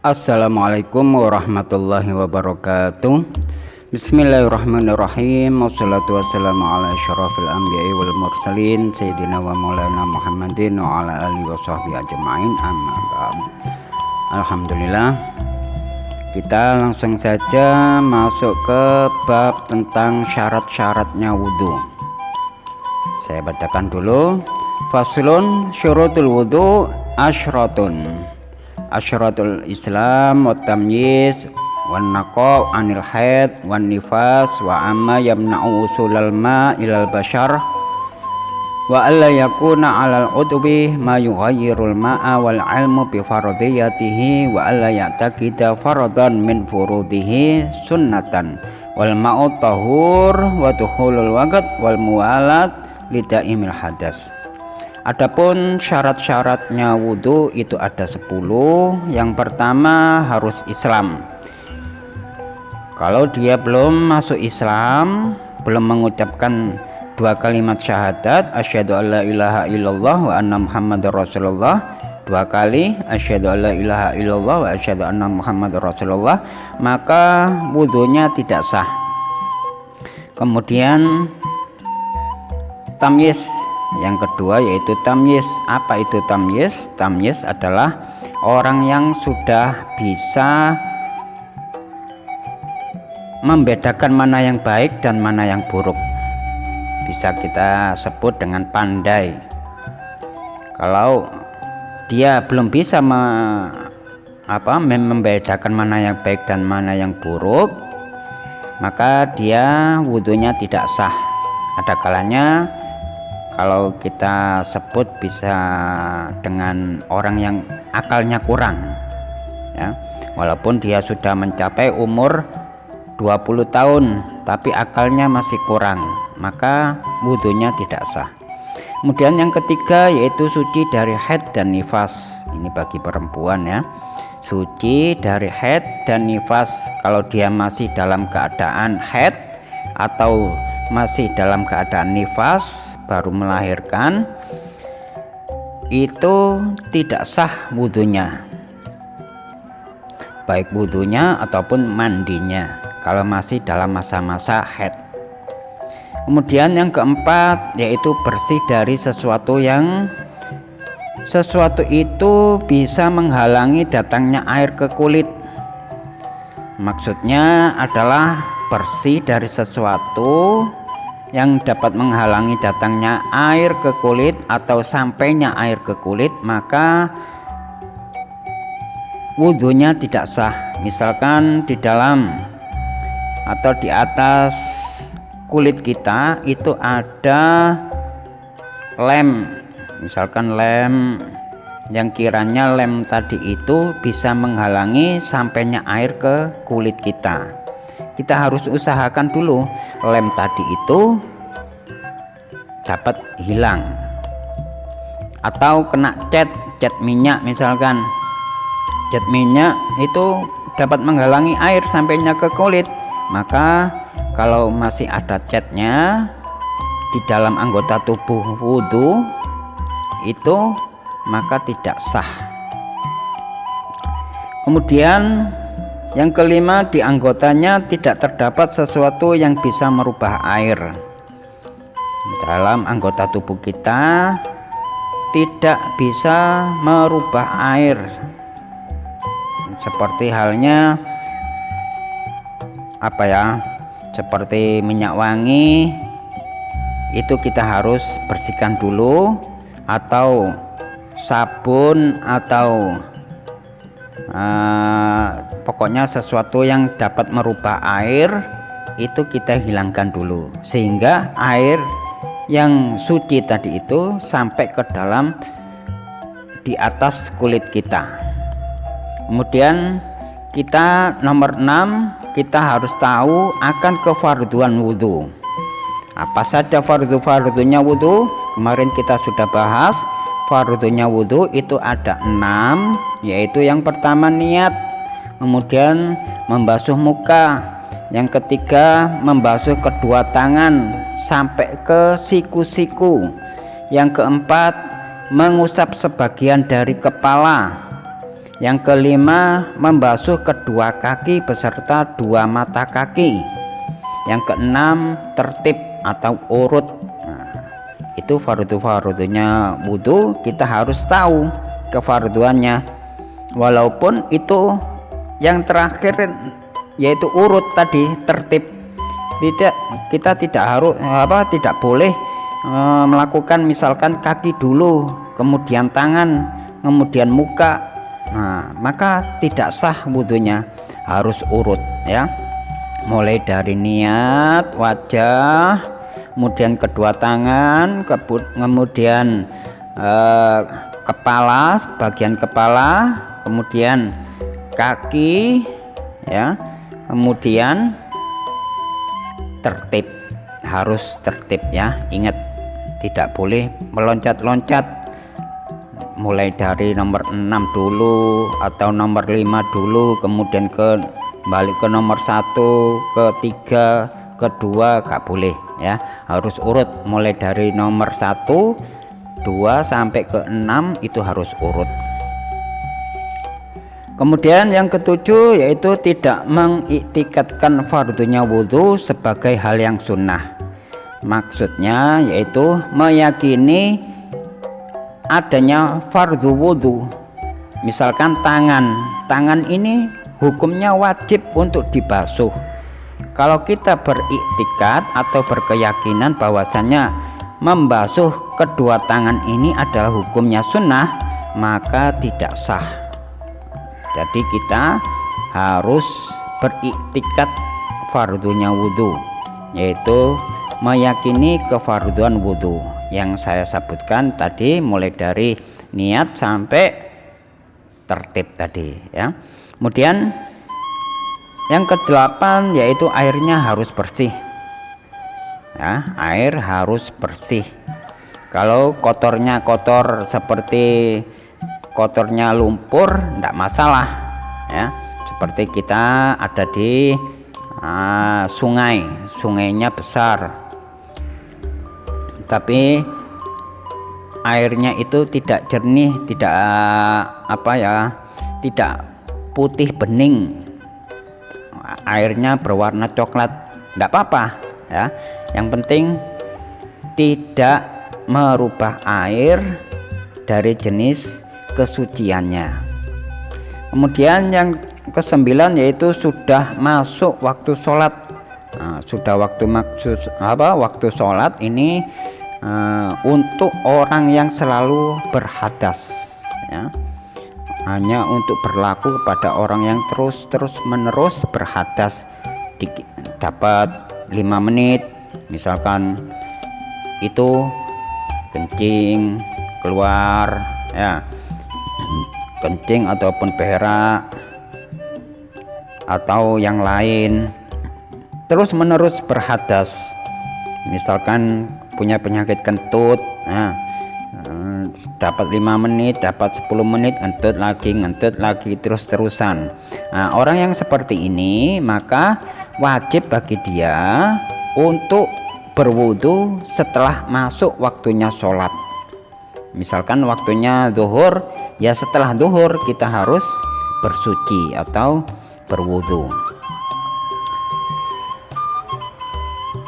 Assalamualaikum warahmatullahi wabarakatuh. Bismillahirrahmanirrahim. Wassalatu wassalamu ala asyrafil anbiya'i wal mursalin sayyidina wa maulana Muhammadin wa ala alihi wa sahbihi ajma'in, amma ba'd. Alhamdulillah, kita langsung saja masuk ke bab tentang syarat-syaratnya wudhu. Saya bacakan dulu. Faslun syurutul wudhu asyratul Islam wa tamyiz wan naqa anil haid wan nifas wa amma yamna'u usulal ma ilal bashar wa alla yakuna 'alal udwi ma yughayyirul ma'a wal 'ilmu bi fardiyatihi wa alla ya'taqida faradan min furudihi sunnatan wal ma'u tahur wa dukhulul waqt wal muwalat lidaimil hadas. Adapun syarat-syaratnya wudhu itu ada 10. Yang pertama harus Islam. Kalau dia belum masuk Islam, belum mengucapkan 2 kalimat syahadat, asyhadu alla ilaha illallah wa anna muhammadar rasulullah 2 kali, asyhadu alla ilaha illallah wa asyhadu anna muhammadar rasulullah, maka wudhunya tidak sah. Kemudian tamyiz yang kedua yaitu tamyiz. Apa itu tamyiz? Tamyiz adalah orang yang sudah bisa membedakan mana yang baik dan mana yang buruk. Bisa kita sebut dengan pandai. Kalau dia belum bisa membedakan mana yang baik dan mana yang buruk, maka dia wudhunya tidak sah. Ada kalanya kalau kita sebut bisa dengan orang yang akalnya kurang, ya, walaupun dia sudah mencapai umur 20 tahun tapi akalnya masih kurang, maka wudhunya tidak sah. Kemudian yang ketiga yaitu suci dari haid dan nifas. Ini bagi perempuan, ya, suci dari haid dan nifas. Kalau dia masih dalam keadaan haid atau masih dalam keadaan nifas, baru melahirkan, itu tidak sah wudhunya, baik wudhunya ataupun mandinya kalau masih dalam masa-masa haid. Kemudian yang keempat yaitu bersih dari sesuatu itu bisa menghalangi datangnya air ke kulit. Maksudnya adalah bersih dari sesuatu yang dapat menghalangi datangnya air ke kulit atau sampainya air ke kulit, maka wudhunya tidak sah. Misalkan di dalam atau di atas kulit kita itu ada lem, misalkan lem yang kiranya lem tadi itu bisa menghalangi sampainya air ke kulit kita. Kita harus usahakan dulu lem tadi itu dapat hilang, atau kena cat minyak, misalkan cat minyak itu dapat menghalangi air sampainya ke kulit, maka kalau masih ada catnya di dalam anggota tubuh wudhu itu maka tidak sah. Kemudian yang kelima, di anggotanya tidak terdapat sesuatu yang bisa merubah air. Dalam anggota tubuh kita tidak bisa merubah air. Seperti halnya seperti minyak wangi, itu kita harus bersihkan dulu, atau sabun, atau pokoknya sesuatu yang dapat merubah air itu kita hilangkan dulu, sehingga air yang suci tadi itu sampai ke dalam di atas kulit kita. Kemudian kita nomor 6, kita harus tahu akan kefarduan wudhu. Apa saja fardunya wudhu? Kemarin kita sudah bahas. Fardunya wudhu itu ada 6, yaitu yang pertama niat, kemudian membasuh muka, yang ketiga membasuh kedua tangan sampai ke siku-siku, yang keempat mengusap sebagian dari kepala, Yang kelima, membasuh kedua kaki beserta dua mata kaki. Yang keenam, tertib atau urut. Nah, itu fardu-fardunya wudhu, kita harus tahu kefarduannya. Walaupun itu yang terakhir yaitu urut tadi, tertib, kita tidak harus tidak boleh melakukan misalkan kaki dulu, kemudian tangan, kemudian muka. Nah, maka tidak sah wudhunya, harus urut ya. Mulai dari niat wajah, kemudian kedua tangan, kemudian kepala, bagian kepala, kemudian kaki ya, kemudian tertib, harus tertib ya. Ingat, tidak boleh meloncat-loncat, mulai dari nomor 6 dulu atau nomor 5 dulu, kemudian balik ke nomor 1, ke 3, ke 2, gak boleh ya, harus urut. Mulai dari nomor 1, 2 sampai ke 6 itu harus urut. Kemudian yang ketujuh yaitu tidak mengiktikadkan fardunya wudhu sebagai hal yang sunnah. Maksudnya yaitu meyakini adanya fardu wudhu. Misalkan tangan ini hukumnya wajib untuk dibasuh. Kalau kita beriktikad atau berkeyakinan bahwasanya membasuh kedua tangan ini adalah hukumnya sunnah, maka tidak sah. Jadi kita harus beriktikad fardunya wudhu, yaitu meyakini kefarduan wudhu yang saya sebutkan tadi, mulai dari niat sampai tertib tadi ya. Kemudian yang kedelapan yaitu airnya harus bersih ya, air harus bersih. Kalau kotornya kotor seperti kotornya lumpur, tidak masalah ya. Seperti kita ada di sungainya besar, tapi airnya itu tidak jernih, tidak tidak putih bening, airnya berwarna coklat, tidak apa-apa ya. Yang penting tidak merubah air dari jenis kesuciannya. Kemudian yang ke-9 yaitu sudah masuk waktu sholat. Nah, sudah waktu sholat ini untuk orang yang selalu berhadas ya, hanya untuk berlaku kepada orang yang terus menerus berhadas. Dapat 5 menit misalkan itu kencing keluar ya, kencing ataupun berak atau yang lain, terus menerus berhadas, misalkan punya penyakit kentut, nah, dapat 5 menit, dapat 10 menit, ngentut lagi terus-terusan. Nah, orang yang seperti ini maka wajib bagi dia untuk berwudu setelah masuk waktunya sholat. Misalkan waktunya zuhur, ya setelah zuhur kita harus bersuci atau berwudu.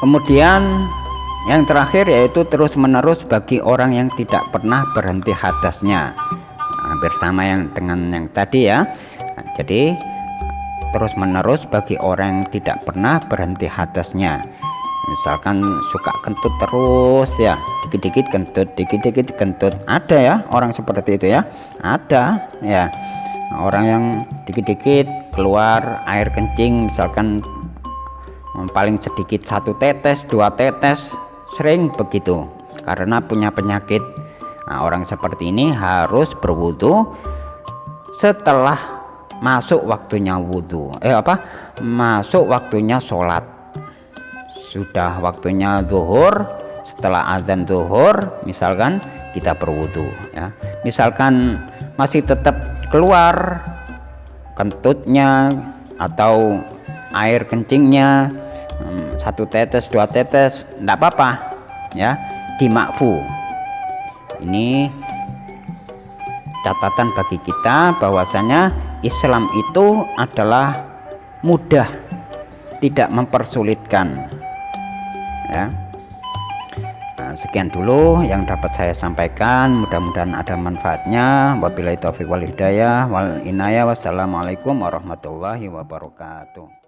Kemudian yang terakhir yaitu terus menerus bagi orang yang tidak pernah berhenti hadasnya, hampir sama dengan yang tadi ya. Jadi terus menerus bagi orang yang tidak pernah berhenti hadasnya. Misalkan suka kentut terus ya, dikit-dikit kentut, ada ya orang seperti itu ya, ada ya orang yang dikit-dikit keluar air kencing, misalkan paling sedikit 1 tetes 2 tetes, sering begitu karena punya penyakit. Nah, orang seperti ini harus berwudu setelah masuk waktunya wudu, masuk waktunya sholat. Sudah waktunya zuhur, setelah azan zuhur misalkan kita berwudu ya. Misalkan masih tetap keluar kentutnya atau air kencingnya 1 tetes 2 tetes, tidak apa-apa ya, dimakfu. Ini catatan bagi kita bahwasanya Islam itu adalah mudah, tidak mempersulitkan ya. Nah, sekian dulu yang dapat saya sampaikan, mudah-mudahan ada manfaatnya. Wabillahi taufiq wal hidayah wal inayah. Wassalamualaikum warahmatullahi wabarakatuh.